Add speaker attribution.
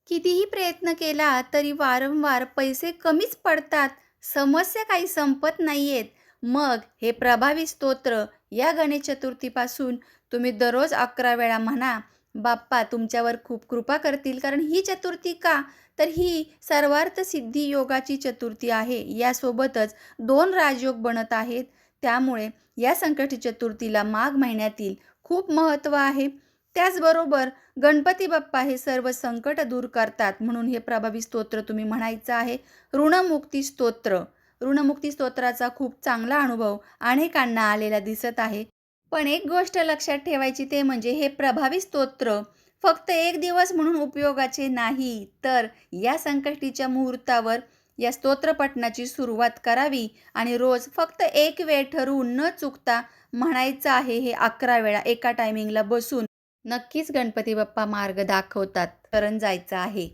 Speaker 1: कितीही प्रयत्न केला तरी वारंवार पैसे कमीच पडतात. समस्या काही संपत नाहीयेत. मग हे प्रभावी स्तोत्र या गणेश चतुर्थीपासून तुम्ही दररोज 11 वेळा म्हणा. बाप्पा तुमच्यावर खूप कृपा करतील. कारण ही चतुर्थी का? तर ही सर्वार्थ सिद्धी योगाची चतुर्थी आहे. यासोबतच 2 राजयोग बनत आहेत. त्यामुळे या संकष्टी चतुर्थीला माघ महिन्यातील खूप महत्त्व आहे. त्याचबरोबर गणपती बाप्पा हे सर्व संकट दूर करतात म्हणून हे प्रभावी स्तोत्र तुम्ही म्हणायचं आहे. ऋणमुक्ती स्तोत्र. ऋणमुक्ती स्तोत्राचा खूप चांगला अनुभव अनेकांना आलेला दिसत आहे. पण एक गोष्ट लक्षात ठेवायची ते म्हणजे हे प्रभावी स्तोत्र फक्त एक दिवस म्हणून उपयोगाचे नाही, तर या संकष्टीच्या मुहूर्तावर या स्तोत्र पठणाची सुरुवात करावी आणि रोज फक्त एक वेळ ठरवून न चुकता म्हणायचं आहे हे 11 वेळा एका टायमिंगला बसून. नक्कीच गणपती बाप्पा मार्ग दाखवतात. शरण जायचं आहे.